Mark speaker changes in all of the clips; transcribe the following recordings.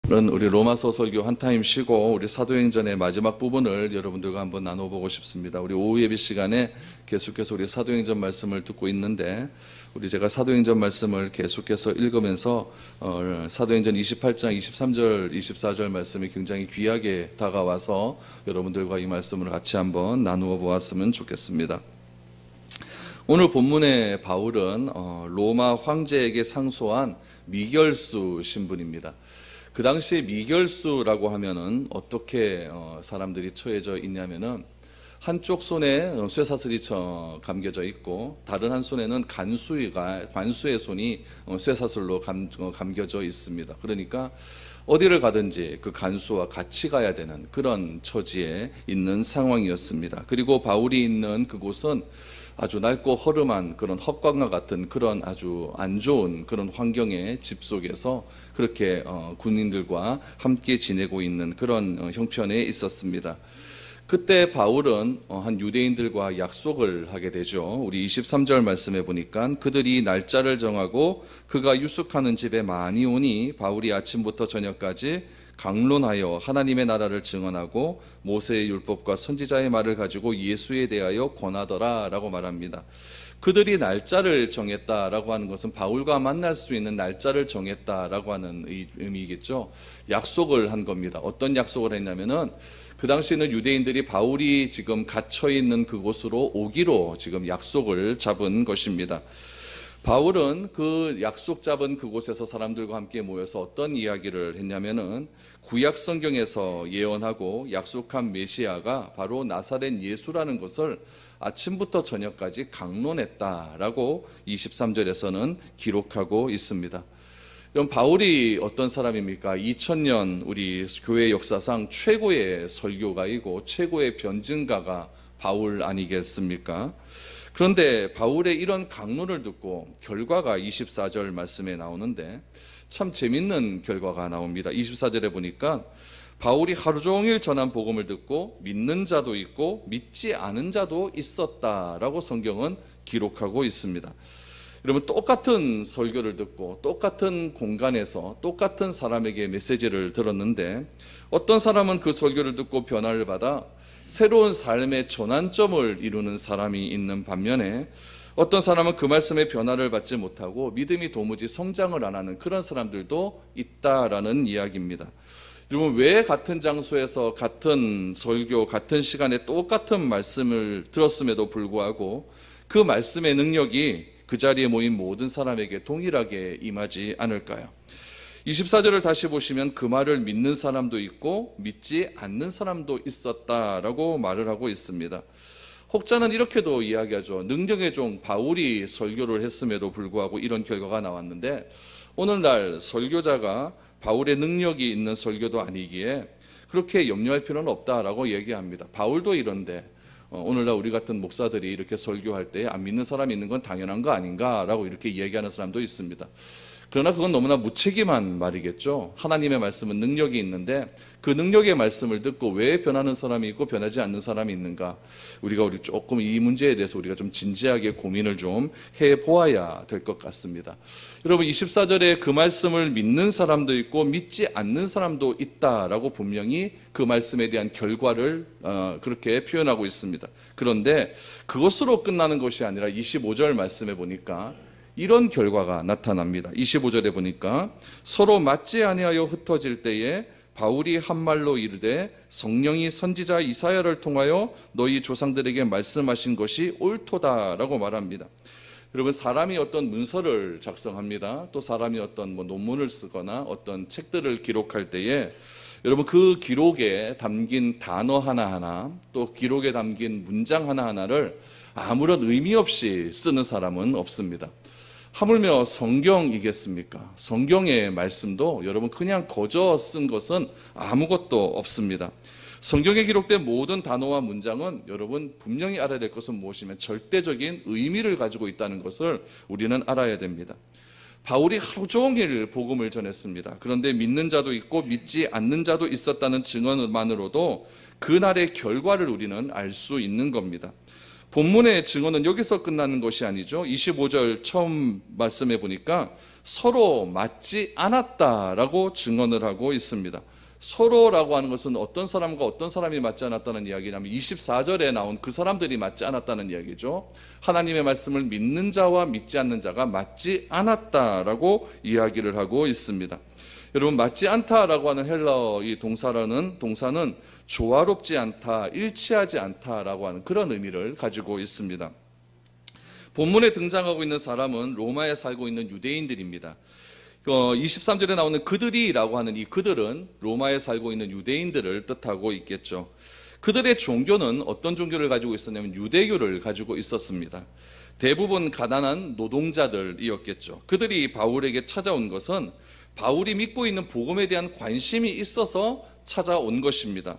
Speaker 1: 우리 로마서 설교 한 타임 쉬고 우리 사도행전의 마지막 부분을 여러분들과 한번 나눠보고 싶습니다. 우리 오후 예배 시간에 계속해서 우리 사도행전 말씀을 듣고 있는데, 제가 사도행전 말씀을 계속해서 읽으면서 사도행전 28장 23절 24절 말씀이 굉장히 귀하게 다가와서 여러분들과 이 말씀을 같이 한번 나누어 보았으면 좋겠습니다. 오늘 본문의 바울은 로마 황제에게 상소한 미결수 신분입니다. 그 당시에 미결수라고 하면은 어떻게 사람들이 처해져 있냐면은, 한쪽 손에 쇠사슬이 감겨져 있고 다른 한 손에는 관수의 손이 쇠사슬로 감겨져 있습니다. 그러니까 어디를 가든지 그 간수와 같이 가야 되는 그런 처지에 있는 상황이었습니다. 그리고 바울이 있는 그곳은 아주 낡고 허름한 그런 헛간과 같은 그런 아주 안 좋은 그런 환경의 집 속에서 그렇게 군인들과 함께 지내고 있는 그런 형편에 있었습니다. 그때 바울은 한 유대인들과 약속을 하게 되죠. 우리 23절 말씀해 보니까 그들이 날짜를 정하고 그가 유숙하는 집에 많이 오니 바울이 아침부터 저녁까지 강론하여 하나님의 나라를 증언하고 모세의 율법과 선지자의 말을 가지고 예수에 대하여 권하더라 라고 말합니다. 그들이 날짜를 정했다라고 하는 것은 바울과 만날 수 있는 날짜를 정했다라고 하는 의미겠죠. 약속을 한 겁니다. 어떤 약속을 했냐면은, 그 당시에는 유대인들이 바울이 지금 갇혀 있는 그곳으로 오기로 지금 약속을 잡은 것입니다. 바울은 그 약속 잡은 그곳에서 사람들과 함께 모여서 어떤 이야기를 했냐면은, 구약 성경에서 예언하고 약속한 메시아가 바로 나사렛 예수라는 것을 아침부터 저녁까지 강론했다라고 23절에서는 기록하고 있습니다. 그럼 바울이 어떤 사람입니까? 2000년 우리 교회 역사상 최고의 설교가이고 최고의 변증가가 바울 아니겠습니까? 그런데 바울의 이런 강론을 듣고 결과가 24절 말씀에 나오는데 참 재밌는 결과가 나옵니다. 24절에 보니까 바울이 하루 종일 전한 복음을 듣고 믿는 자도 있고 믿지 않은 자도 있었다라고 성경은 기록하고 있습니다. 여러분, 똑같은 설교를 듣고 똑같은 공간에서 똑같은 사람에게 메시지를 들었는데, 어떤 사람은 그 설교를 듣고 변화를 받아 새로운 삶의 전환점을 이루는 사람이 있는 반면에, 어떤 사람은 그 말씀에 변화를 받지 못하고 믿음이 도무지 성장을 안 하는 그런 사람들도 있다라는 이야기입니다. 여러분, 왜 같은 장소에서 같은 설교, 같은 시간에 똑같은 말씀을 들었음에도 불구하고 그 말씀의 능력이 그 자리에 모인 모든 사람에게 동일하게 임하지 않을까요? 24절을 다시 보시면 그 말을 믿는 사람도 있고 믿지 않는 사람도 있었다라고 말을 하고 있습니다. 혹자는 이렇게도 이야기하죠. 능력의 종 바울이 설교를 했음에도 불구하고 이런 결과가 나왔는데, 오늘날 설교자가 바울의 능력이 있는 설교도 아니기에 그렇게 염려할 필요는 없다라고 얘기합니다. 바울도 이런데 오늘날 우리 같은 목사들이 이렇게 설교할 때 안 믿는 사람이 있는 건 당연한 거 아닌가라고 이렇게 이야기하는 사람도 있습니다. 그러나 그건 너무나 무책임한 말이겠죠. 하나님의 말씀은 능력이 있는데 그 능력의 말씀을 듣고 왜 변하는 사람이 있고 변하지 않는 사람이 있는가? 우리 조금 이 문제에 대해서 우리가 좀 진지하게 고민을 좀 해보아야 될 것 같습니다. 여러분, 24절에 그 말씀을 믿는 사람도 있고 믿지 않는 사람도 있다라고 분명히 그 말씀에 대한 결과를 그렇게 표현하고 있습니다. 그런데 그것으로 끝나는 것이 아니라 25절 말씀에 보니까 이런 결과가 나타납니다. 25절에 보니까 서로 맞지 아니하여 흩어질 때에 바울이 한 말로 이르되 성령이 선지자 이사야를 통하여 너희 조상들에게 말씀하신 것이 옳도다라고 말합니다. 여러분, 사람이 어떤 문서를 작성합니다. 또 사람이 어떤 논문을 쓰거나 어떤 책들을 기록할 때에 여러분, 그 기록에 담긴 단어 하나하나, 또 기록에 담긴 문장 하나하나를 아무런 의미 없이 쓰는 사람은 없습니다. 하물며 성경이겠습니까? 성경의 말씀도 여러분 그냥 거저 쓴 것은 아무것도 없습니다. 성경에 기록된 모든 단어와 문장은 여러분 분명히 알아야 될 것은 무엇이면 절대적인 의미를 가지고 있다는 것을 우리는 알아야 됩니다. 바울이 하루 종일 복음을 전했습니다. 그런데 믿는 자도 있고 믿지 않는 자도 있었다는 증언만으로도 그날의 결과를 우리는 알 수 있는 겁니다. 본문의 증언은 여기서 끝나는 것이 아니죠. 25절 처음 말씀해 보니까 서로 맞지 않았다라고 증언을 하고 있습니다. 서로라고 하는 것은 어떤 사람과 어떤 사람이 맞지 않았다는 이야기냐면 24절에 나온 그 사람들이 맞지 않았다는 이야기죠. 하나님의 말씀을 믿는 자와 믿지 않는 자가 맞지 않았다라고 이야기를 하고 있습니다. 여러분, 맞지 않다라고 하는 헬라어 이 동사는 조화롭지 않다, 일치하지 않다라고 하는 그런 의미를 가지고 있습니다. 본문에 등장하고 있는 사람은 로마에 살고 있는 유대인들입니다. 23절에 나오는 그들이라고 하는 이 그들은 로마에 살고 있는 유대인들을 뜻하고 있겠죠. 그들의 종교는 어떤 종교를 가지고 있었냐면 유대교를 가지고 있었습니다. 대부분 가난한 노동자들이었겠죠. 그들이 바울에게 찾아온 것은 바울이 믿고 있는 복음에 대한 관심이 있어서 찾아온 것입니다.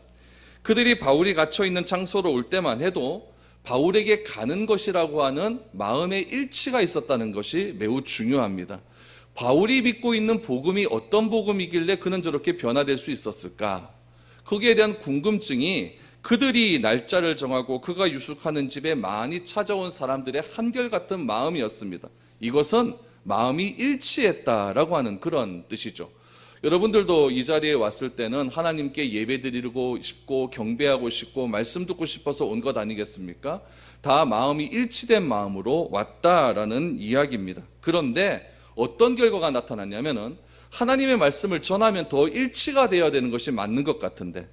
Speaker 1: 그들이 바울이 갇혀 있는 장소로 올 때만 해도 바울에게 가는 것이라고 하는 마음의 일치가 있었다는 것이 매우 중요합니다. 바울이 믿고 있는 복음이 어떤 복음이길래 그는 저렇게 변화될 수 있었을까? 거기에 대한 궁금증이 그들이 날짜를 정하고 그가 유숙하는 집에 많이 찾아온 사람들의 한결같은 마음이었습니다. 이것은 마음이 일치했다라고 하는 그런 뜻이죠. 여러분들도 이 자리에 왔을 때는 하나님께 예배드리고 싶고 경배하고 싶고 말씀 듣고 싶어서 온 것 아니겠습니까? 다 마음이 일치된 마음으로 왔다라는 이야기입니다. 그런데 어떤 결과가 나타났냐면은 하나님의 말씀을 전하면 더 일치가 되어야 되는 것이 맞는 것 같은데,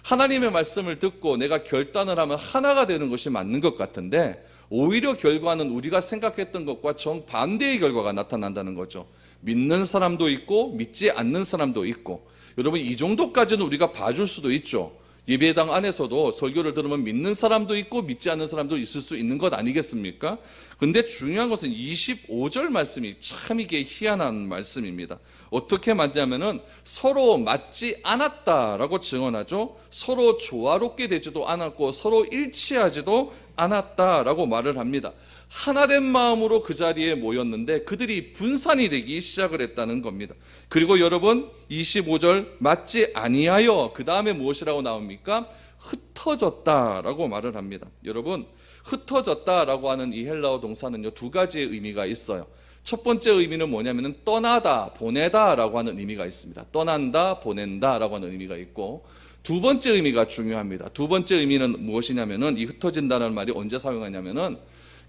Speaker 1: 하나님의 말씀을 듣고 내가 결단을 하면 하나가 되는 것이 맞는 것 같은데, 오히려 결과는 우리가 생각했던 것과 정반대의 결과가 나타난다는 거죠. 믿는 사람도 있고 믿지 않는 사람도 있고. 여러분, 이 정도까지는 우리가 봐줄 수도 있죠. 예배당 안에서도 설교를 들으면 믿는 사람도 있고 믿지 않는 사람도 있을 수 있는 것 아니겠습니까? 근데 중요한 것은 25절 말씀이 참 이게 희한한 말씀입니다. 어떻게 맞냐면은 서로 맞지 않았다라고 증언하죠. 서로 조화롭게 되지도 않았고 서로 일치하지도 않았다라고 말을 합니다. 하나된 마음으로 그 자리에 모였는데 그들이 분산이 되기 시작을 했다는 겁니다. 그리고 여러분, 25절 맞지 아니하여 그 다음에 무엇이라고 나옵니까? 흩어졌다라고 말을 합니다. 여러분, 흩어졌다라고 하는 이 헬라어 동사는요, 두 가지의 의미가 있어요. 첫 번째 의미는 뭐냐면은 떠나다, 보내다라고 하는 의미가 있습니다. 떠난다, 보낸다라고 하는 의미가 있고, 두 번째 의미가 중요합니다. 두 번째 의미는 무엇이냐면은 이 흩어진다는 말이 언제 사용하냐면은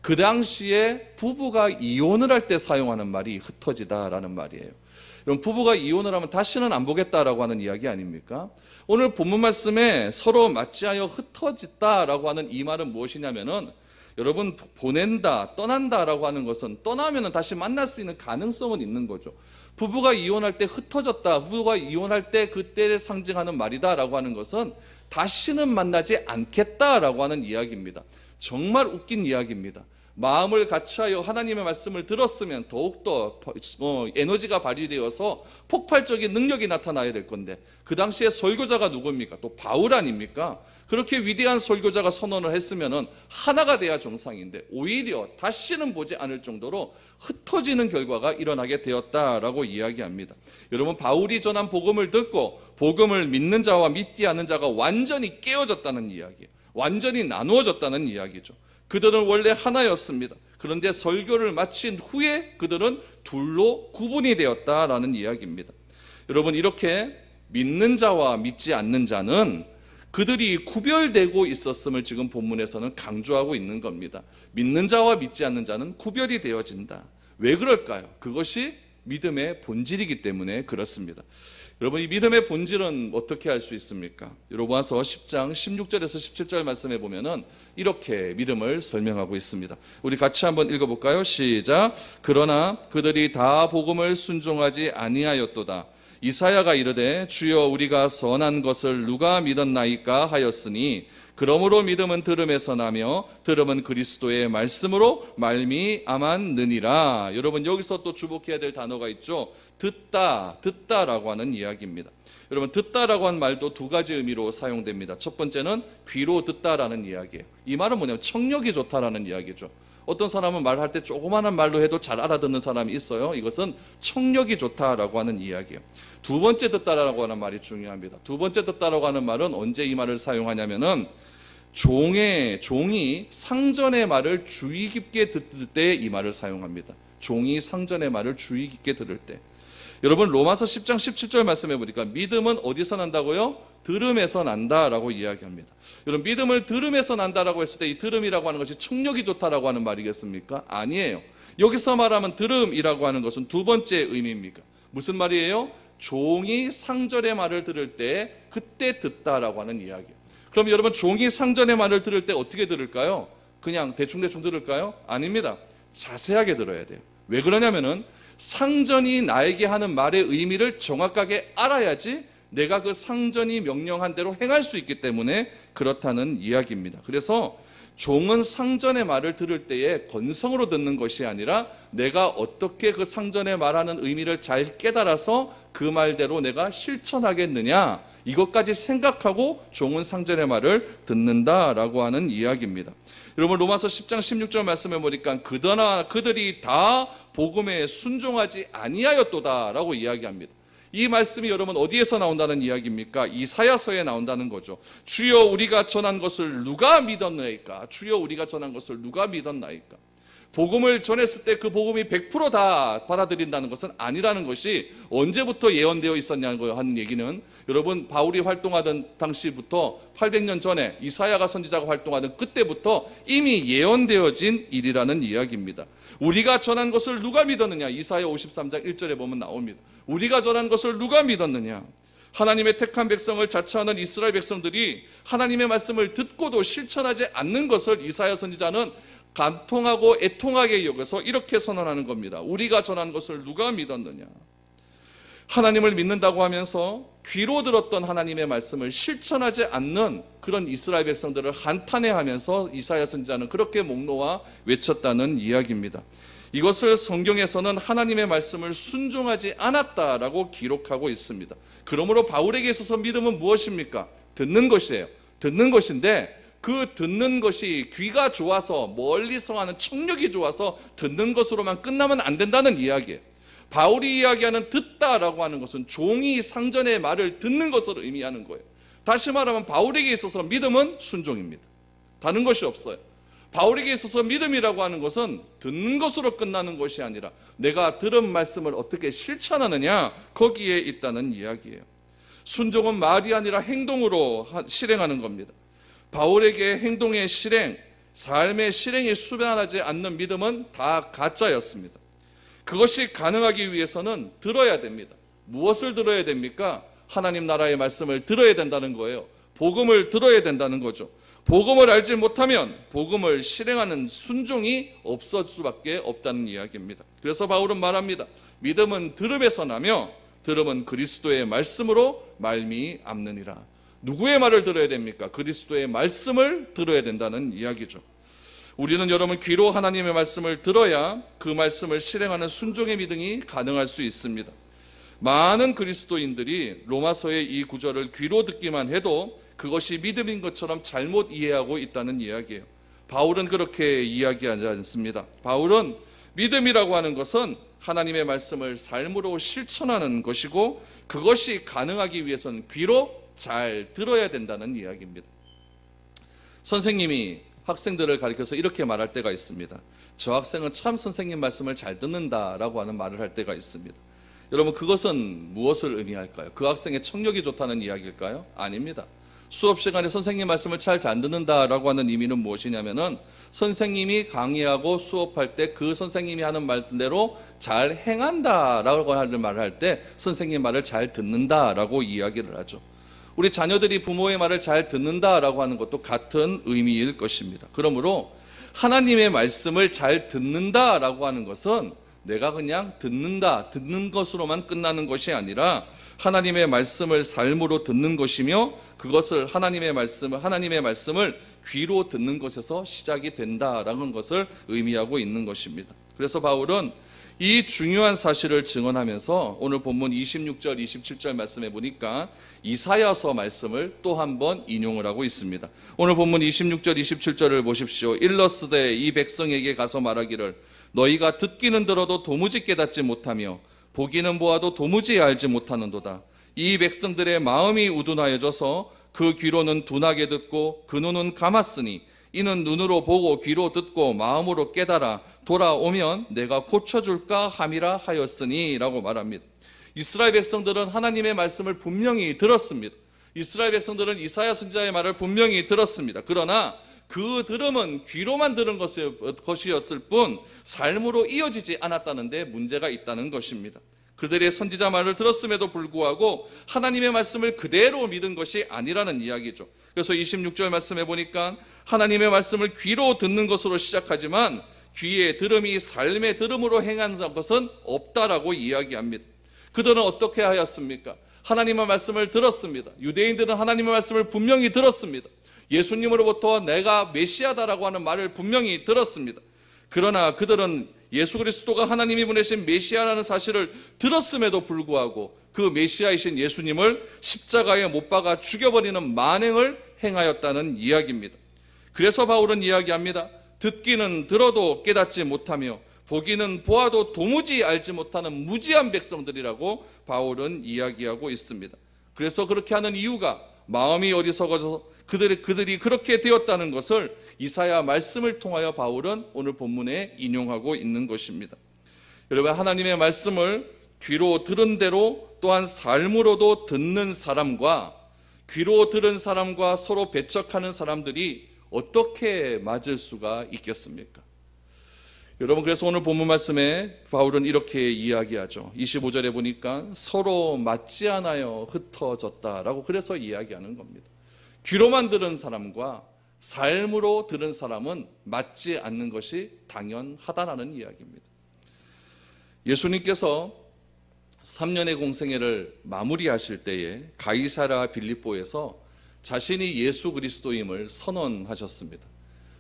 Speaker 1: 그 당시에 부부가 이혼을 할 때 사용하는 말이 흩어지다라는 말이에요. 그럼 부부가 이혼을 하면 다시는 안 보겠다라고 하는 이야기 아닙니까? 오늘 본문 말씀에 서로 맞지하여 흩어졌다라고 하는 이 말은 무엇이냐면은 여러분, 보낸다, 떠난다라고 하는 것은 떠나면은 다시 만날 수 있는 가능성은 있는 거죠. 부부가 이혼할 때 흩어졌다, 부부가 이혼할 때 그때를 상징하는 말이다라고 하는 것은 다시는 만나지 않겠다라고 하는 이야기입니다. 정말 웃긴 이야기입니다. 마음을 같이하여 하나님의 말씀을 들었으면 더욱더 에너지가 발휘되어서 폭발적인 능력이 나타나야 될 건데, 그 당시에 설교자가 누굽니까? 또 바울 아닙니까? 그렇게 위대한 설교자가 선언을 했으면 하나가 돼야 정상인데 오히려 다시는 보지 않을 정도로 흩어지는 결과가 일어나게 되었다라고 이야기합니다. 여러분, 바울이 전한 복음을 듣고 복음을 믿는 자와 믿지 않는 자가 완전히 깨어졌다는 이야기예요. 완전히 나누어졌다는 이야기죠. 그들은 원래 하나였습니다. 그런데 설교를 마친 후에 그들은 둘로 구분이 되었다라는 이야기입니다. 여러분, 이렇게 믿는 자와 믿지 않는 자는 그들이 구별되고 있었음을 지금 본문에서는 강조하고 있는 겁니다. 믿는 자와 믿지 않는 자는 구별이 되어진다. 왜 그럴까요? 그것이 믿음의 본질이기 때문에 그렇습니다. 여러분, 이 믿음의 본질은 어떻게 알 수 있습니까? 로마서 10장 16절에서 17절 말씀해 보면은 이렇게 믿음을 설명하고 있습니다. 우리 같이 한번 읽어볼까요? 시작. 그러나 그들이 다 복음을 순종하지 아니하였도다. 이사야가 이르되 주여 우리가 선한 것을 누가 믿었나이까 하였으니 그러므로 믿음은 들음에서 나며 들음은 그리스도의 말씀으로 말미암았느니라. 여러분, 여기서 또 주목해야 될 단어가 있죠. 듣다라고 하는 이야기입니다. 여러분, 듣다라고 하는 말도 두 가지 의미로 사용됩니다. 첫 번째는 귀로 듣다라는 이야기예요. 이 말은 뭐냐면 청력이 좋다라는 이야기죠. 어떤 사람은 말할 때 조그마한 말로 해도 잘 알아듣는 사람이 있어요. 이것은 청력이 좋다라고 하는 이야기예요. 두 번째 듣다라고 하는 말이 중요합니다. 두 번째 듣다라고 하는 말은 언제 이 말을 사용하냐면은 종이 상전의 말을 주의 깊게 듣을 때 이 말을 사용합니다. 종이 상전의 말을 주의 깊게 들을 때. 여러분 로마서 10장 17절 말씀해 보니까 믿음은 어디서 난다고요? 들음에서 난다라고 이야기합니다. 여러분 믿음을 들음에서 난다라고 했을 때 이 들음이라고 하는 것이 청력이 좋다라고 하는 말이겠습니까? 아니에요. 여기서 말하면 들음이라고 하는 것은 두 번째 의미입니까? 무슨 말이에요? 종이 상전의 말을 들을 때 그때 듣다라고 하는 이야기예요. 그럼 여러분 종이 상전의 말을 들을 때 어떻게 들을까요? 그냥 대충대충 들을까요? 아닙니다. 자세하게 들어야 돼요. 왜 그러냐면은 상전이 나에게 하는 말의 의미를 정확하게 알아야지 내가 그 상전이 명령한 대로 행할 수 있기 때문에 그렇다는 이야기입니다. 그래서 종은 상전의 말을 들을 때에 건성으로 듣는 것이 아니라 내가 어떻게 그 상전의 말하는 의미를 잘 깨달아서 그 말대로 내가 실천하겠느냐, 이것까지 생각하고 종은 상전의 말을 듣는다라고 하는 이야기입니다. 여러분 로마서 10장 16절 말씀해 보니까 그들이 다 복음에 순종하지 아니하였도다라고 이야기합니다. 이 말씀이 여러분 어디에서 나온다는 이야기입니까? 이사야서에 나온다는 거죠. 주여 우리가 전한 것을 누가 믿었나이까? 주여 우리가 전한 것을 누가 믿었나이까? 복음을 전했을 때 그 복음이 100% 다 받아들인다는 것은 아니라는 것이 언제부터 예언되어 있었냐고 하는 얘기는 여러분 바울이 활동하던 당시부터 800년 전에 이사야가 선지자가 활동하던 그때부터 이미 예언되어진 일이라는 이야기입니다. 우리가 전한 것을 누가 믿었느냐? 이사야 53장 1절에 보면 나옵니다. 우리가 전한 것을 누가 믿었느냐? 하나님의 택한 백성을 자처하는 이스라엘 백성들이 하나님의 말씀을 듣고도 실천하지 않는 것을 이사야 선지자는 간통하고 애통하게 여겨서 이렇게 선언하는 겁니다. 우리가 전한 것을 누가 믿었느냐? 하나님을 믿는다고 하면서 귀로 들었던 하나님의 말씀을 실천하지 않는 그런 이스라엘 백성들을 한탄해하면서 이사야 선지자는 그렇게 목놓아 외쳤다는 이야기입니다. 이것을 성경에서는 하나님의 말씀을 순종하지 않았다라고 기록하고 있습니다. 그러므로 바울에게 있어서 믿음은 무엇입니까? 듣는 것이에요. 듣는 것인데 그 듣는 것이 귀가 좋아서 멀리서 하는 청력이 좋아서 듣는 것으로만 끝나면 안 된다는 이야기예요. 바울이 이야기하는 듣다라고 하는 것은 종이 상전의 말을 듣는 것을 의미하는 거예요. 다시 말하면 바울에게 있어서 믿음은 순종입니다. 다른 것이 없어요. 바울에게 있어서 믿음이라고 하는 것은 듣는 것으로 끝나는 것이 아니라 내가 들은 말씀을 어떻게 실천하느냐, 거기에 있다는 이야기예요. 순종은 말이 아니라 행동으로 실행하는 겁니다. 바울에게 행동의 실행, 삶의 실행이 수반하지 않는 믿음은 다 가짜였습니다. 그것이 가능하기 위해서는 들어야 됩니다. 무엇을 들어야 됩니까? 하나님 나라의 말씀을 들어야 된다는 거예요. 복음을 들어야 된다는 거죠. 복음을 알지 못하면 복음을 실행하는 순종이 없을 수밖에 없다는 이야기입니다. 그래서 바울은 말합니다. 믿음은 들음에서 나며 들음은 그리스도의 말씀으로 말미암느니라. 누구의 말을 들어야 됩니까? 그리스도의 말씀을 들어야 된다는 이야기죠. 우리는 여러분 귀로 하나님의 말씀을 들어야 그 말씀을 실행하는 순종의 믿음이 가능할 수 있습니다. 많은 그리스도인들이 로마서의 이 구절을 귀로 듣기만 해도 그것이 믿음인 것처럼 잘못 이해하고 있다는 이야기예요. 바울은 그렇게 이야기하지 않습니다. 바울은 믿음이라고 하는 것은 하나님의 말씀을 삶으로 실천하는 것이고 그것이 가능하기 위해서는 귀로 잘 들어야 된다는 이야기입니다. 선생님이 학생들을 가르쳐서 이렇게 말할 때가 있습니다. 저 학생은 참 선생님 말씀을 잘 듣는다라고 하는 말을 할 때가 있습니다. 여러분 그것은 무엇을 의미할까요? 그 학생의 청력이 좋다는 이야기일까요? 아닙니다. 수업 시간에 선생님 말씀을 잘 듣는다라고 하는 의미는 무엇이냐면은 선생님이 강의하고 수업할 때 그 선생님이 하는 말대로 잘 행한다라고 하는 말을 할 때 선생님 말을 잘 듣는다라고 이야기를 하죠. 우리 자녀들이 부모의 말을 잘 듣는다라고 하는 것도 같은 의미일 것입니다. 그러므로 하나님의 말씀을 잘 듣는다라고 하는 것은 내가 그냥 듣는 것으로만 끝나는 것이 아니라 하나님의 말씀을 삶으로 듣는 것이며 그것을 하나님의 말씀을 귀로 듣는 것에서 시작이 된다라는 것을 의미하고 있는 것입니다. 그래서 바울은 이 중요한 사실을 증언하면서 오늘 본문 26절, 27절 말씀해 보니까 이사야서 말씀을 또 한 번 인용을 하고 있습니다. 오늘 본문 26절, 27절을 보십시오. 일러스되 이 백성에게 가서 말하기를 너희가 듣기는 들어도 도무지 깨닫지 못하며 보기는 보아도 도무지 알지 못하는도다. 이 백성들의 마음이 우둔하여져서 그 귀로는 둔하게 듣고 그 눈은 감았으니 이는 눈으로 보고 귀로 듣고 마음으로 깨달아 돌아오면 내가 고쳐줄까 함이라 하였으니 라고 말합니다. 이스라엘 백성들은 하나님의 말씀을 분명히 들었습니다. 이스라엘 백성들은 이사야 선지자의 말을 분명히 들었습니다. 그러나 그 들음은 귀로만 들은 것이었을 뿐 삶으로 이어지지 않았다는 데 문제가 있다는 것입니다. 그들의 선지자 말을 들었음에도 불구하고 하나님의 말씀을 그대로 믿은 것이 아니라는 이야기죠. 그래서 26절 말씀해 보니까 하나님의 말씀을 귀로 듣는 것으로 시작하지만 귀의 들음이 삶의 들음으로 행한 것은 없다라고 이야기합니다. 그들은 어떻게 하였습니까? 하나님의 말씀을 들었습니다. 유대인들은 하나님의 말씀을 분명히 들었습니다. 예수님으로부터 내가 메시아다라고 하는 말을 분명히 들었습니다. 그러나 그들은 예수 그리스도가 하나님이 보내신 메시아라는 사실을 들었음에도 불구하고 그 메시아이신 예수님을 십자가에 못 박아 죽여버리는 만행을 행하였다는 이야기입니다. 그래서 바울은 이야기합니다. 듣기는 들어도 깨닫지 못하며 보기는 보아도 도무지 알지 못하는 무지한 백성들이라고 바울은 이야기하고 있습니다. 그래서 그렇게 하는 이유가 마음이 어리석어서 그들이 그렇게 되었다는 것을 이사야 말씀을 통하여 바울은 오늘 본문에 인용하고 있는 것입니다. 여러분, 하나님의 말씀을 귀로 들은 대로 또한 삶으로도 듣는 사람과 귀로 들은 사람과 서로 배척하는 사람들이 어떻게 맞을 수가 있겠습니까? 여러분, 그래서 오늘 본문 말씀에 바울은 이렇게 이야기하죠. 25절에 보니까 서로 맞지 않아요 흩어졌다라고 그래서 이야기하는 겁니다. 귀로만 들은 사람과 삶으로 들은 사람은 맞지 않는 것이 당연하다라는 이야기입니다. 예수님께서 3년의 공생애를 마무리하실 때에 가이사랴 빌립보에서 자신이 예수 그리스도임을 선언하셨습니다.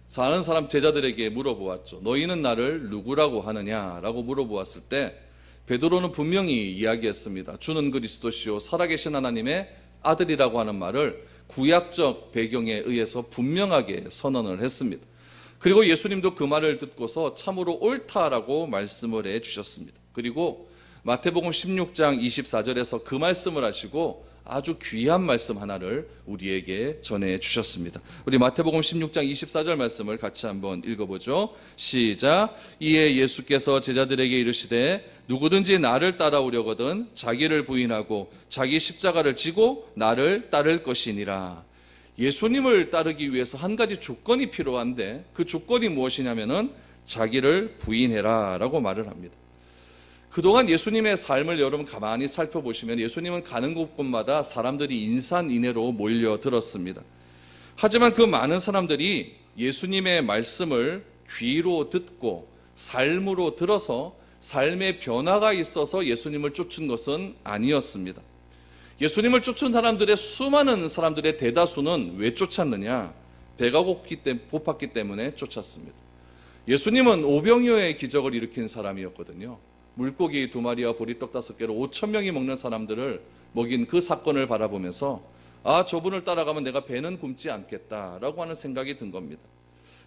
Speaker 1: 사는 사람 제자들에게 물어보았죠. 너희는 나를 누구라고 하느냐라고 물어보았을 때 베드로는 분명히 이야기했습니다. 주는 그리스도시요 살아계신 하나님의 아들이라고 하는 말을 구약적 배경에 의해서 분명하게 선언을 했습니다. 그리고 예수님도 그 말을 듣고서 참으로 옳다라고 말씀을 해주셨습니다. 그리고 마태복음 16장 24절에서 그 말씀을 하시고 아주 귀한 말씀 하나를 우리에게 전해주셨습니다. 우리 마태복음 16장 24절 말씀을 같이 한번 읽어보죠. 시작. 이에 예수께서 제자들에게 이르시되 누구든지 나를 따라오려거든 자기를 부인하고 자기 십자가를 지고 나를 따를 것이니라. 예수님을 따르기 위해서 한 가지 조건이 필요한데 그 조건이 무엇이냐면은 자기를 부인해라 라고 말을 합니다. 그동안 예수님의 삶을 여러분 가만히 살펴보시면 예수님은 가는 곳곳마다 사람들이 인산인해로 몰려들었습니다. 하지만 그 많은 사람들이 예수님의 말씀을 귀로 듣고 삶으로 들어서 삶의 변화가 있어서 예수님을 쫓은 것은 아니었습니다. 예수님을 쫓은 사람들의 수많은 사람들의 대다수는 왜 쫓았느냐? 배가 고팠기 때문에 쫓았습니다. 예수님은 오병이어의 기적을 일으킨 사람이었거든요. 물고기 2마리와 보리떡 5개로 5,000명이 먹는 사람들을 먹인 그 사건을 바라보면서 아, 저분을 따라가면 내가 배는 굶지 않겠다라고 하는 생각이 든 겁니다.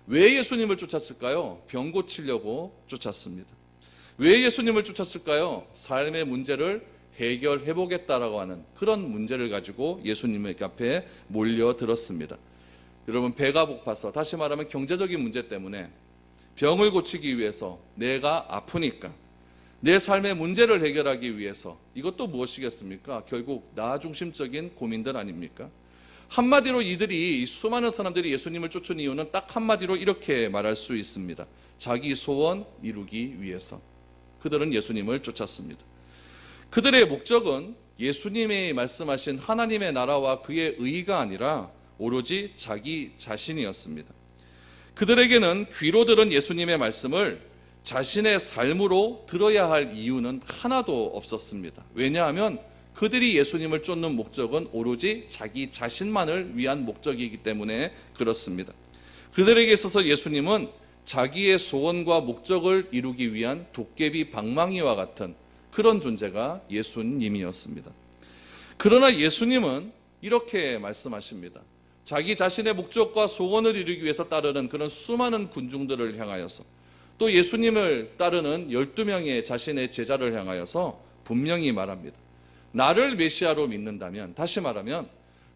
Speaker 1: 왜 예수님을 쫓았을까요? 병 고치려고 쫓았습니다. 왜 예수님을 쫓았을까요? 삶의 문제를 해결해 보겠다라고 하는 그런 문제를 가지고 예수님의 앞에 몰려들었습니다. 여러분, 배가 고파서, 다시 말하면 경제적인 문제 때문에 병을 고치기 위해서, 내가 아프니까 내 삶의 문제를 해결하기 위해서, 이것도 무엇이겠습니까? 결국 나 중심적인 고민들 아닙니까? 한마디로 이들이, 수많은 사람들이 예수님을 쫓은 이유는 딱 한마디로 이렇게 말할 수 있습니다. 자기 소원 이루기 위해서 그들은 예수님을 쫓았습니다. 그들의 목적은 예수님이 말씀하신 하나님의 나라와 그의 의가 아니라 오로지 자기 자신이었습니다. 그들에게는 귀로 들은 예수님의 말씀을 자신의 삶으로 들어야 할 이유는 하나도 없었습니다. 왜냐하면 그들이 예수님을 쫓는 목적은 오로지 자기 자신만을 위한 목적이기 때문에 그렇습니다. 그들에게 있어서 예수님은 자기의 소원과 목적을 이루기 위한 도깨비 방망이와 같은 그런 존재가 예수님이었습니다. 그러나 예수님은 이렇게 말씀하십니다. 자기 자신의 목적과 소원을 이루기 위해서 따르는 그런 수많은 군중들을 향하여서, 또 예수님을 따르는 12명의 자신의 제자를 향하여서 분명히 말합니다. 나를 메시아로 믿는다면, 다시 말하면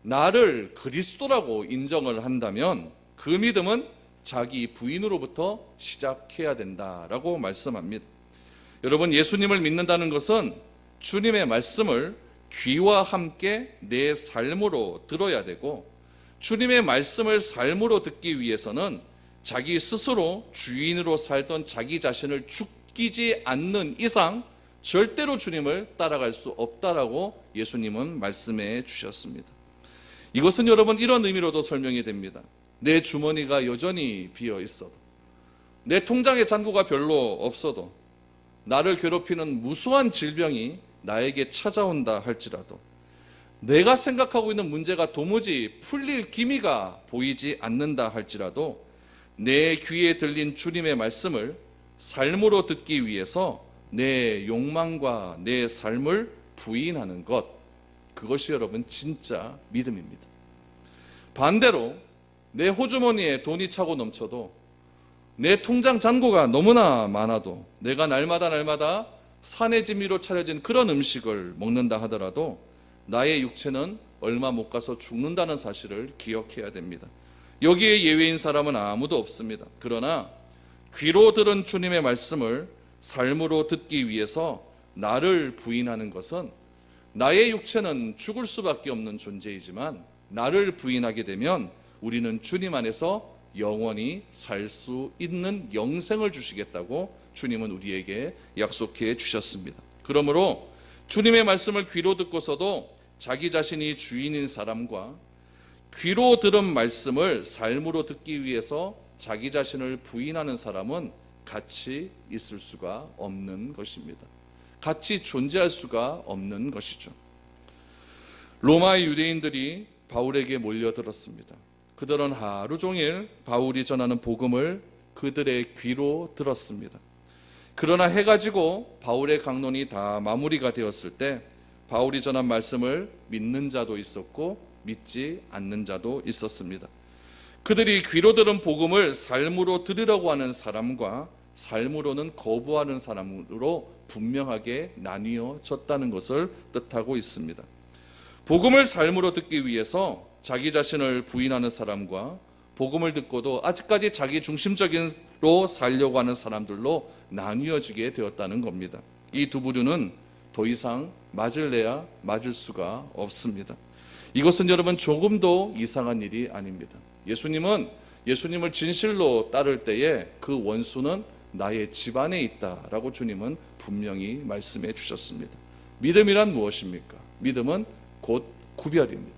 Speaker 1: 나를 그리스도라고 인정을 한다면 그 믿음은 자기 부인으로부터 시작해야 된다라고 말씀합니다. 여러분, 예수님을 믿는다는 것은 주님의 말씀을 귀와 함께 내 삶으로 들어야 되고, 주님의 말씀을 삶으로 듣기 위해서는 자기 스스로 주인으로 살던 자기 자신을 죽이지 않는 이상 절대로 주님을 따라갈 수 없다라고 예수님은 말씀해 주셨습니다. 이것은 여러분 이런 의미로도 설명이 됩니다. 내 주머니가 여전히 비어 있어도, 내 통장에 잔고가 별로 없어도, 나를 괴롭히는 무수한 질병이 나에게 찾아온다 할지라도, 내가 생각하고 있는 문제가 도무지 풀릴 기미가 보이지 않는다 할지라도 내 귀에 들린 주님의 말씀을 삶으로 듣기 위해서 내 욕망과 내 삶을 부인하는 것, 그것이 여러분 진짜 믿음입니다. 반대로 내 호주머니에 돈이 차고 넘쳐도, 내 통장 잔고가 너무나 많아도, 내가 날마다 산의 진미로 차려진 그런 음식을 먹는다 하더라도 나의 육체는 얼마 못 가서 죽는다는 사실을 기억해야 됩니다. 여기에 예외인 사람은 아무도 없습니다. 그러나 귀로 들은 주님의 말씀을 삶으로 듣기 위해서 나를 부인하는 것은, 나의 육체는 죽을 수밖에 없는 존재이지만 나를 부인하게 되면 우리는 주님 안에서 영원히 살 수 있는 영생을 주시겠다고 주님은 우리에게 약속해 주셨습니다. 그러므로 주님의 말씀을 귀로 듣고서도 자기 자신이 주인인 사람과 귀로 들은 말씀을 삶으로 듣기 위해서 자기 자신을 부인하는 사람은 같이 있을 수가 없는 것입니다. 같이 존재할 수가 없는 것이죠. 로마의 유대인들이 바울에게 몰려들었습니다. 그들은 하루 종일 바울이 전하는 복음을 그들의 귀로 들었습니다. 그러나 해가 지고 바울의 강론이 다 마무리가 되었을 때 바울이 전한 말씀을 믿는 자도 있었고 믿지 않는 자도 있었습니다. 그들이 귀로 들은 복음을 삶으로 들으려고 하는 사람과 삶으로는 거부하는 사람으로 분명하게 나뉘어졌다는 것을 뜻하고 있습니다. 복음을 삶으로 듣기 위해서 자기 자신을 부인하는 사람과 복음을 듣고도 아직까지 자기 중심적인로 살려고 하는 사람들로 나뉘어지게 되었다는 겁니다. 이 두 부류는 더 이상 맞을래야 맞을 수가 없습니다. 이것은 여러분 조금도 이상한 일이 아닙니다. 예수님을 진실로 따를 때에 그 원수는 나의 집안에 있다라고 주님은 분명히 말씀해 주셨습니다. 믿음이란 무엇입니까? 믿음은 곧 구별입니다.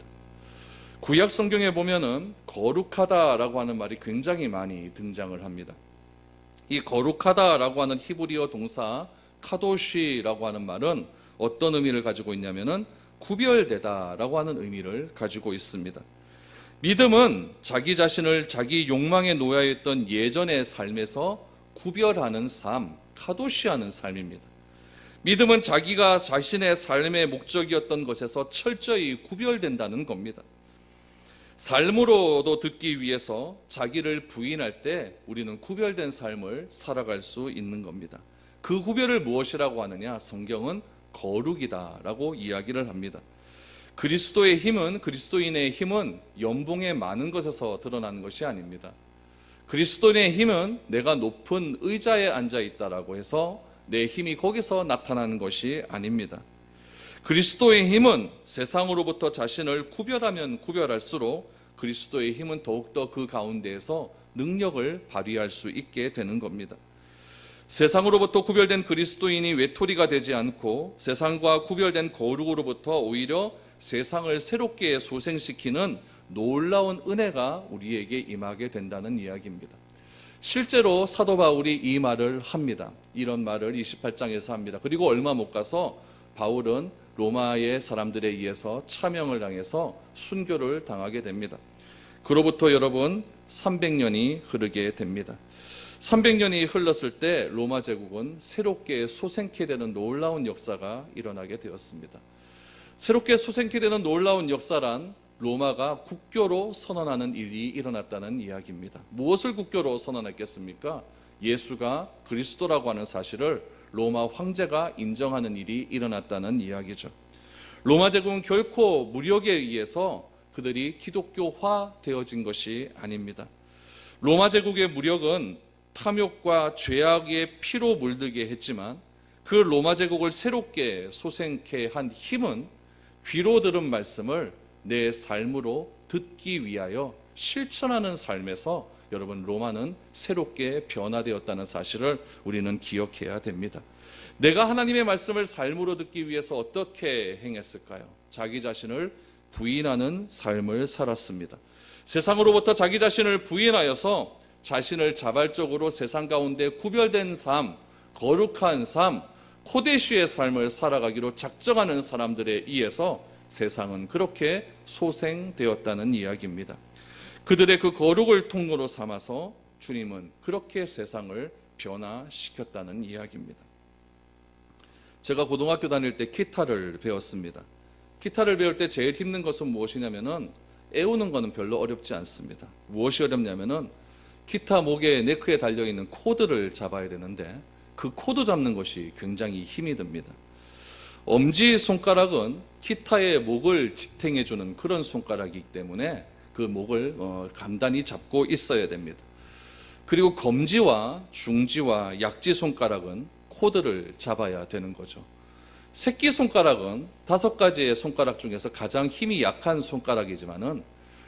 Speaker 1: 구약 성경에 보면은 거룩하다라고 하는 말이 굉장히 많이 등장을 합니다. 이 거룩하다라고 하는 히브리어 동사 카도시라고 하는 말은 어떤 의미를 가지고 있냐면은 구별되다라고 하는 의미를 가지고 있습니다. 믿음은 자기 자신을 자기 욕망에 놓여있던 예전의 삶에서 구별하는 삶, 카도시하는 삶입니다. 믿음은 자기가 자신의 삶의 목적이었던 것에서 철저히 구별된다는 겁니다. 삶으로도 듣기 위해서 자기를 부인할 때 우리는 구별된 삶을 살아갈 수 있는 겁니다. 그 구별을 무엇이라고 하느냐? 성경은 거룩이다라고 이야기를 합니다. 그리스도의 힘은, 그리스도인의 힘은 연봉의 많은 것에서 드러나는 것이 아닙니다. 그리스도인의 힘은 내가 높은 의자에 앉아 있다라고 해서 내 힘이 거기서 나타나는 것이 아닙니다. 그리스도의 힘은 세상으로부터 자신을 구별하면 구별할수록 그리스도의 힘은 더욱더 그 가운데에서 능력을 발휘할 수 있게 되는 겁니다. 세상으로부터 구별된 그리스도인이 외톨이가 되지 않고 세상과 구별된 거룩으로부터 오히려 세상을 새롭게 소생시키는 놀라운 은혜가 우리에게 임하게 된다는 이야기입니다. 실제로 사도 바울이 이 말을 합니다. 이런 말을 28장에서 합니다. 그리고 얼마 못 가서 바울은 로마의 사람들에 의해서 차명을 당해서 순교를 당하게 됩니다. 그로부터 여러분 300년이 흐르게 됩니다. 300년이 흘렀을 때 로마 제국은 새롭게 소생케 되는 놀라운 역사가 일어나게 되었습니다. 새롭게 소생케 되는 놀라운 역사란 로마가 국교로 선언하는 일이 일어났다는 이야기입니다. 무엇을 국교로 선언했겠습니까? 예수가 그리스도라고 하는 사실을 로마 황제가 인정하는 일이 일어났다는 이야기죠. 로마 제국은 결코 무력에 의해서 그들이 기독교화 되어진 것이 아닙니다. 로마 제국의 무력은 탐욕과 죄악의 피로 물들게 했지만 그 로마 제국을 새롭게 소생케 한 힘은 귀로 들은 말씀을 내 삶으로 듣기 위하여 실천하는 삶에서 여러분 로마는 새롭게 변화되었다는 사실을 우리는 기억해야 됩니다. 내가 하나님의 말씀을 삶으로 듣기 위해서 어떻게 행했을까요? 자기 자신을 부인하는 삶을 살았습니다. 세상으로부터 자기 자신을 부인하여서 자신을 자발적으로 세상 가운데 구별된 삶, 거룩한 삶, 코데시의 삶을 살아가기로 작정하는 사람들에 의해서 세상은 그렇게 소생되었다는 이야기입니다. 그들의 그 거룩을 통로로 삼아서 주님은 그렇게 세상을 변화시켰다는 이야기입니다. 제가 고등학교 다닐 때 기타를 배웠습니다. 기타를 배울 때 제일 힘든 것은 무엇이냐면은 애우는 거는 별로 어렵지 않습니다. 무엇이 어렵냐면은 기타 목에 네크에 달려있는 코드를 잡아야 되는데 그 코드 잡는 것이 굉장히 힘이 듭니다. 엄지손가락은 기타의 목을 지탱해주는 그런 손가락이기 때문에 그 목을 간단히 잡고 있어야 됩니다. 그리고 검지와 중지와 약지손가락은 코드를 잡아야 되는 거죠. 새끼손가락은 5가지의 손가락 중에서 가장 힘이 약한 손가락이지만은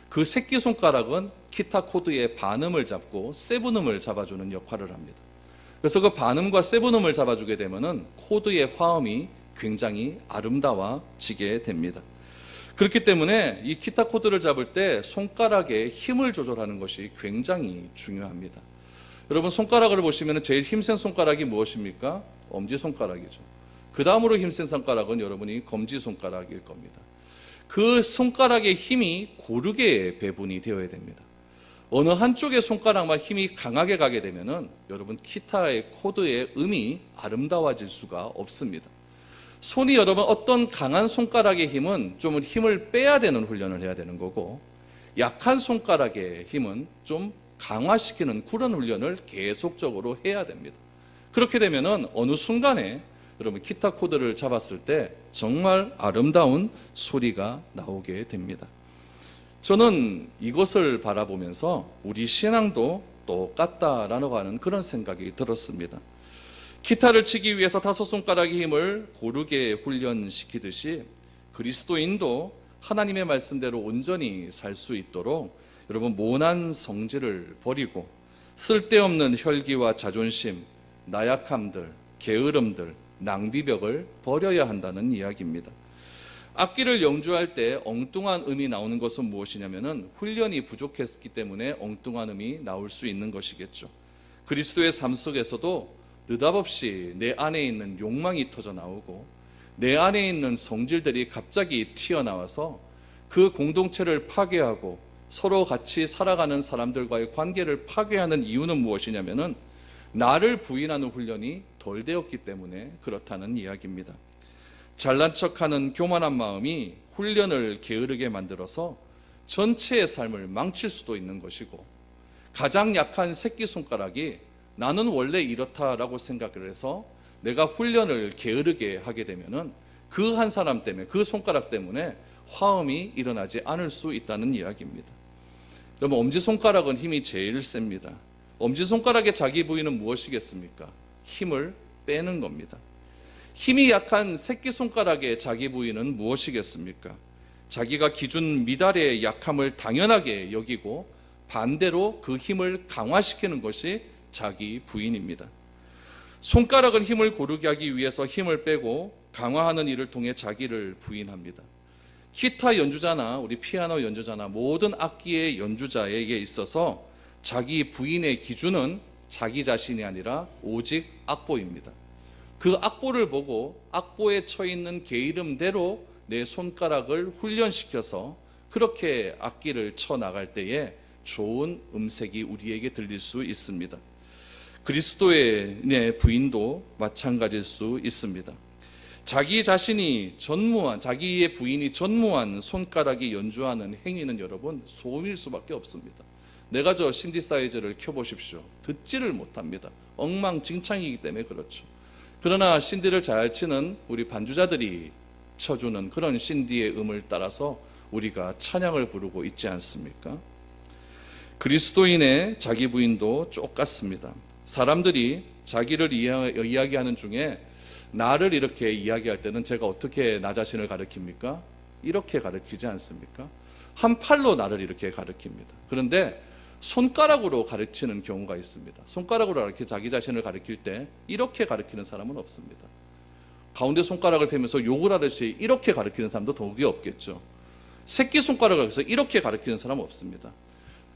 Speaker 1: 그 새끼손가락은 기타 코드의 반음을 잡고 세븐음을 잡아주는 역할을 합니다. 그래서 그 반음과 세븐음을 잡아주게 되면은 코드의 화음이 굉장히 아름다워지게 됩니다. 그렇기 때문에 이 기타 코드를 잡을 때 손가락의 힘을 조절하는 것이 굉장히 중요합니다. 여러분 손가락을 보시면 제일 힘센 손가락이 무엇입니까? 엄지손가락이죠. 그 다음으로 힘센 손가락은 여러분이 검지손가락일 겁니다. 그 손가락의 힘이 고르게 배분이 되어야 됩니다. 어느 한쪽의 손가락만 힘이 강하게 가게 되면은 여러분 기타의 코드의 음이 아름다워질 수가 없습니다. 손이 여러분 어떤 강한 손가락의 힘은 좀 힘을 빼야 되는 훈련을 해야 되는 거고 약한 손가락의 힘은 좀 강화시키는 그런 훈련을 계속적으로 해야 됩니다. 그렇게 되면은 어느 순간에 여러분 기타 코드를 잡았을 때 정말 아름다운 소리가 나오게 됩니다. 저는 이것을 바라보면서 우리 신앙도 똑같다라고 하는 그런 생각이 들었습니다. 기타를 치기 위해서 5손가락의 힘을 고르게 훈련시키듯이 그리스도인도 하나님의 말씀대로 온전히 살 수 있도록 여러분 모난 성질을 버리고 쓸데없는 혈기와 자존심, 나약함들, 게으름들, 낭비벽을 버려야 한다는 이야기입니다. 악기를 연주할 때 엉뚱한 음이 나오는 것은 무엇이냐면은 훈련이 부족했기 때문에 엉뚱한 음이 나올 수 있는 것이겠죠. 그리스도의 삶 속에서도 느닷없이 내 안에 있는 욕망이 터져 나오고 내 안에 있는 성질들이 갑자기 튀어나와서 그 공동체를 파괴하고 서로 같이 살아가는 사람들과의 관계를 파괴하는 이유는 무엇이냐면은 나를 부인하는 훈련이 덜 되었기 때문에 그렇다는 이야기입니다. 잘난 척하는 교만한 마음이 훈련을 게으르게 만들어서 전체의 삶을 망칠 수도 있는 것이고 가장 약한 새끼손가락이 나는 원래 이렇다라고 생각을 해서 내가 훈련을 게으르게 하게 되면은 그 한 사람 때문에 그 손가락 때문에 화음이 일어나지 않을 수 있다는 이야기입니다. 여러분 엄지손가락은 힘이 제일 셉니다. 엄지손가락의 자기 부위는 무엇이겠습니까? 힘을 빼는 겁니다. 힘이 약한 새끼손가락의 자기 부위는 무엇이겠습니까? 자기가 기준 미달의 약함을 당연하게 여기고 반대로 그 힘을 강화시키는 것이 자기 부인입니다. 손가락은 힘을 고르게 하기 위해서 힘을 빼고 강화하는 일을 통해 자기를 부인합니다. 기타 연주자나 우리 피아노 연주자나 모든 악기의 연주자에게 있어서 자기 부인의 기준은 자기 자신이 아니라 오직 악보입니다. 그 악보를 보고 악보에 처있는 게으름대로 내 손가락을 훈련시켜서 그렇게 악기를 쳐나갈 때에 좋은 음색이 우리에게 들릴 수 있습니다. 그리스도의 부인도 마찬가지일 수 있습니다. 자기 자신이 전무한, 자기의 부인이 전무한 손가락이 연주하는 행위는 여러분 소음일 수밖에 없습니다. 내가 저 신디사이저를 켜보십시오. 듣지를 못합니다. 엉망진창이기 때문에 그렇죠. 그러나 신디를 잘 치는 우리 반주자들이 쳐주는 그런 신디의 음을 따라서 우리가 찬양을 부르고 있지 않습니까? 그리스도인의 자기 부인도 똑같습니다. 사람들이 자기를 이야기하는 중에 나를 이렇게 이야기할 때는 제가 어떻게 나 자신을 가리킵니까? 이렇게 가리키지 않습니까? 한 팔로 나를 이렇게 가리킵니다. 그런데 손가락으로 가르치는 경우가 있습니다. 손가락으로 이렇게 자기 자신을 가리킬 때 이렇게 가리키는 사람은 없습니다. 가운데 손가락을 펴면서 욕을 하듯이 이렇게 가리키는 사람도 더욱이 없겠죠. 새끼손가락을 해서 이렇게 가리키는 사람은 없습니다.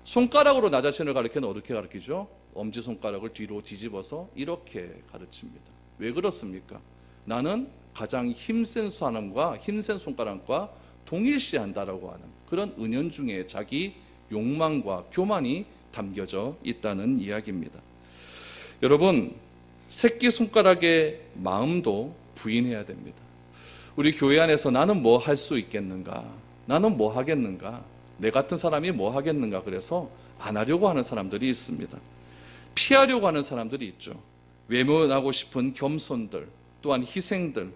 Speaker 1: 손가락으로 나 자신을 가리키는 어떻게 가리키죠? 엄지손가락을 뒤로 뒤집어서 이렇게 가르칩니다. 왜 그렇습니까? 나는 가장 힘센 사람과 힘센 손가락과 동일시한다라고 하는 그런 은연중에 자기 욕망과 교만이 담겨져 있다는 이야기입니다. 여러분, 새끼손가락의 마음도 부인해야 됩니다. 우리 교회 안에서 나는 뭐 할 수 있겠는가? 나는 뭐 하겠는가? 내 같은 사람이 뭐 하겠는가? 그래서 안 하려고 하는 사람들이 있습니다. 피하려고 하는 사람들이 있죠. 외면하고 싶은 겸손들, 또한 희생들,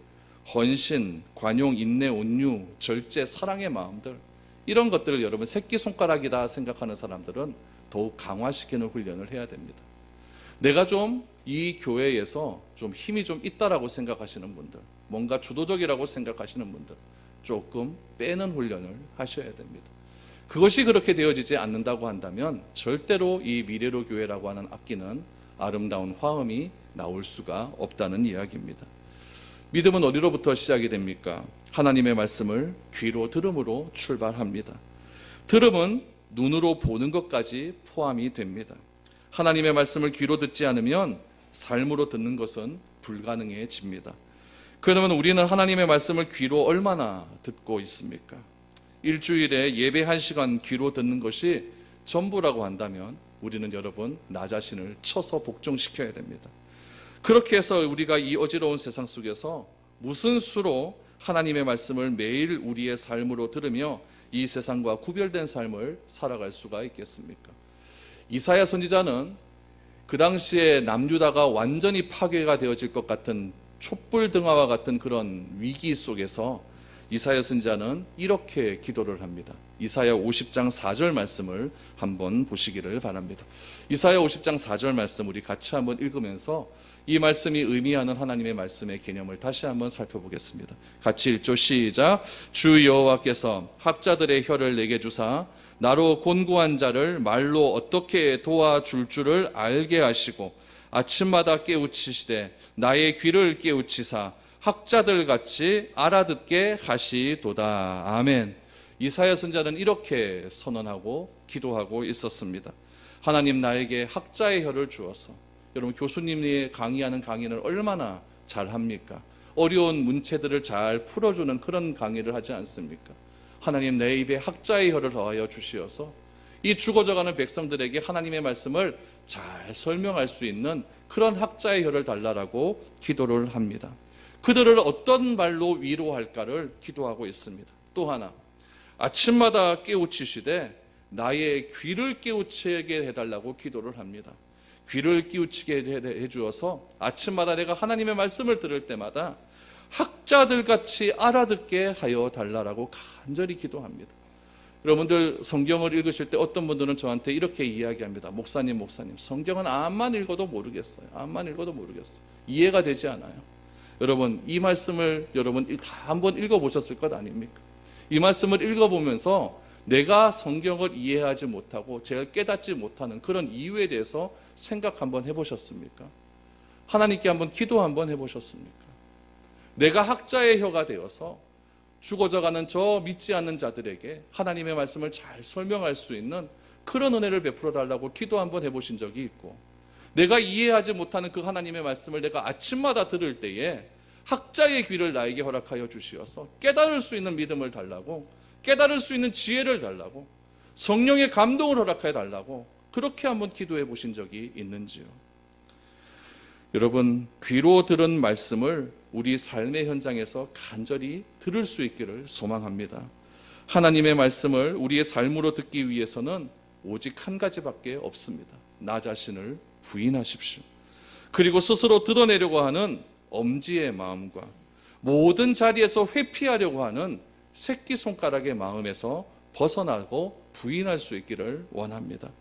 Speaker 1: 헌신, 관용, 인내, 온유, 절제, 사랑의 마음들, 이런 것들을 여러분 새끼손가락이다 생각하는 사람들은 더욱 강화시키는 훈련을 해야 됩니다. 내가 좀 이 교회에서 좀 힘이 좀 있다라고 생각하시는 분들, 뭔가 주도적이라고 생각하시는 분들, 조금 빼는 훈련을 하셔야 됩니다. 그것이 그렇게 되어지지 않는다고 한다면 절대로 이 미래로 교회라고 하는 악기는 아름다운 화음이 나올 수가 없다는 이야기입니다. 믿음은 어디로부터 시작이 됩니까? 하나님의 말씀을 귀로 들음으로 출발합니다. 들음은 눈으로 보는 것까지 포함이 됩니다. 하나님의 말씀을 귀로 듣지 않으면 삶으로 듣는 것은 불가능해집니다. 그러면 우리는 하나님의 말씀을 귀로 얼마나 듣고 있습니까? 일주일에 예배 1시간 귀로 듣는 것이 전부라고 한다면 우리는 여러분 나 자신을 쳐서 복종시켜야 됩니다. 그렇게 해서 우리가 이 어지러운 세상 속에서 무슨 수로 하나님의 말씀을 매일 우리의 삶으로 들으며 이 세상과 구별된 삶을 살아갈 수가 있겠습니까? 이사야 선지자는 그 당시에 남유다가 완전히 파괴가 되어질 것 같은 촛불등화와 같은 그런 위기 속에서 이사야 선지자는 이렇게 기도를 합니다. 이사야 50장 4절 말씀을 한번 보시기를 바랍니다. 이사야 50장 4절 말씀 우리 같이 한번 읽으면서 이 말씀이 의미하는 하나님의 말씀의 개념을 다시 한번 살펴보겠습니다. 같이 읽죠. 시작. 주 여호와께서 학자들의 혀를 내게 주사 나로 곤고한 자를 말로 어떻게 도와줄 줄을 알게 하시고 아침마다 깨우치시되 나의 귀를 깨우치사 학자들 같이 알아듣게 하시도다. 아멘. 이사야 선지자는 이렇게 선언하고 기도하고 있었습니다. 하나님 나에게 학자의 혀를 주어서, 여러분 교수님이 강의하는 강의는 얼마나 잘합니까? 어려운 문체들을 잘 풀어주는 그런 강의를 하지 않습니까? 하나님 내 입에 학자의 혀를 더하여 주시어서 이 죽어져가는 백성들에게 하나님의 말씀을 잘 설명할 수 있는 그런 학자의 혀를 달라라고 기도를 합니다. 그들을 어떤 말로 위로할까를 기도하고 있습니다. 또 하나, 아침마다 깨우치시되 나의 귀를 깨우치게 해달라고 기도를 합니다. 귀를 깨우치게 해주어서 아침마다 내가 하나님의 말씀을 들을 때마다 학자들같이 알아듣게 하여 달라라고 간절히 기도합니다. 여러분들 성경을 읽으실 때 어떤 분들은 저한테 이렇게 이야기합니다. 목사님 성경은 암만 읽어도 모르겠어요. 암만 읽어도 모르겠어요. 이해가 되지 않아요. 여러분 이 말씀을 여러분 다 한번 읽어보셨을 것 아닙니까? 이 말씀을 읽어보면서 내가 성경을 이해하지 못하고 제가 깨닫지 못하는 그런 이유에 대해서 생각 한번 해보셨습니까? 하나님께 한번 기도 한번 해보셨습니까? 내가 학자의 혀가 되어서 죽어져가는 저 믿지 않는 자들에게 하나님의 말씀을 잘 설명할 수 있는 그런 은혜를 베풀어 달라고 기도 한번 해보신 적이 있고, 내가 이해하지 못하는 그 하나님의 말씀을 내가 아침마다 들을 때에 학자의 귀를 나에게 허락하여 주시어서 깨달을 수 있는 믿음을 달라고, 깨달을 수 있는 지혜를 달라고, 성령의 감동을 허락해 달라고 그렇게 한번 기도해 보신 적이 있는지요? 여러분 귀로 들은 말씀을 우리 삶의 현장에서 간절히 들을 수 있기를 소망합니다. 하나님의 말씀을 우리의 삶으로 듣기 위해서는 오직 한 가지밖에 없습니다. 나 자신을 부인하십시오. 그리고 스스로 드러내려고 하는 엄지의 마음과 모든 자리에서 회피하려고 하는 새끼손가락의 마음에서 벗어나고 부인할 수 있기를 원합니다.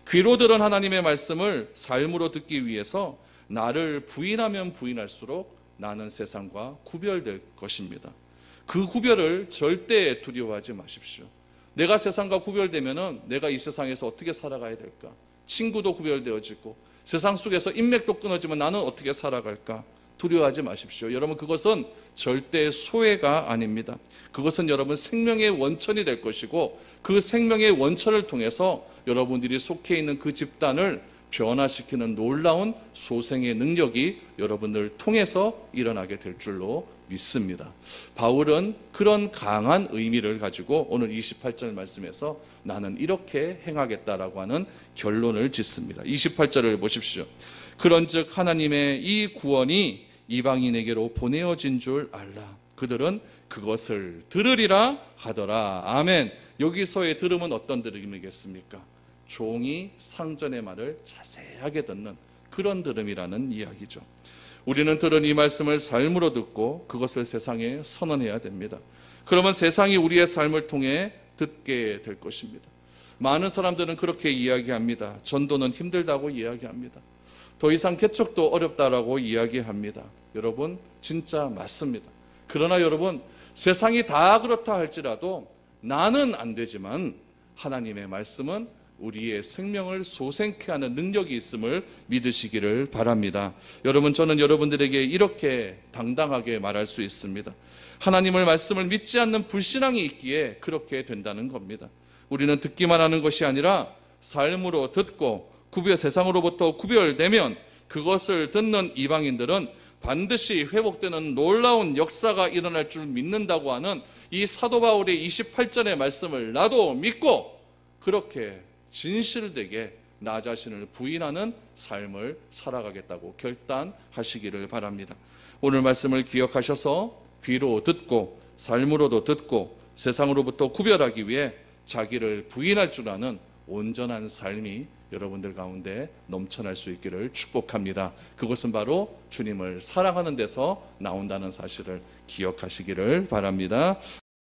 Speaker 1: 귀로 들은 하나님의 말씀을 삶으로 듣기 위해서 나를 부인하면 부인할수록 나는 세상과 구별될 것입니다. 그 구별을 절대 두려워하지 마십시오. 내가 세상과 구별되면은 내가 이 세상에서 어떻게 살아가야 될까? 친구도 구별되어지고 세상 속에서 인맥도 끊어지면 나는 어떻게 살아갈까? 두려워하지 마십시오. 여러분, 그것은 절대 소외가 아닙니다. 그것은 여러분 생명의 원천이 될 것이고 그 생명의 원천을 통해서 여러분들이 속해 있는 그 집단을 변화시키는 놀라운 소생의 능력이 여러분들 통해서 일어나게 될 줄로 믿습니다. 바울은 그런 강한 의미를 가지고 오늘 28절 말씀에서 나는 이렇게 행하겠다라고 하는 결론을 짓습니다. 28절을 보십시오. 그런즉 하나님의 이 구원이 이방인에게로 보내어진 줄 알라. 그들은 그것을 들으리라 하더라. 아멘. 여기서의 들음은 어떤 들음이겠습니까? 종이 상전의 말을 자세하게 듣는 그런 들음이라는 이야기죠. 우리는 들은 이 말씀을 삶으로 듣고 그것을 세상에 선언해야 됩니다. 그러면 세상이 우리의 삶을 통해 듣게 될 것입니다. 많은 사람들은 그렇게 이야기합니다. 전도는 힘들다고 이야기합니다. 더 이상 개척도 어렵다라고 이야기합니다. 여러분, 진짜 맞습니다. 그러나 여러분, 세상이 다 그렇다 할지라도 나는 안 되지만 하나님의 말씀은 우리의 생명을 소생케 하는 능력이 있음을 믿으시기를 바랍니다. 여러분, 저는 여러분들에게 이렇게 당당하게 말할 수 있습니다. 하나님의 말씀을 믿지 않는 불신앙이 있기에 그렇게 된다는 겁니다. 우리는 듣기만 하는 것이 아니라 삶으로 듣고 세상으로부터 구별되면 그것을 듣는 이방인들은 반드시 회복되는 놀라운 역사가 일어날 줄 믿는다고 하는 이 사도 바울의 28절의 말씀을 나도 믿고 그렇게 진실되게 나 자신을 부인하는 삶을 살아가겠다고 결단하시기를 바랍니다. 오늘 말씀을 기억하셔서 귀로 듣고 삶으로도 듣고 세상으로부터 구별하기 위해 자기를 부인할 줄 아는 온전한 삶이 여러분들 가운데 넘쳐날 수 있기를 축복합니다. 그것은 바로 주님을 사랑하는 데서 나온다는 사실을 기억하시기를 바랍니다.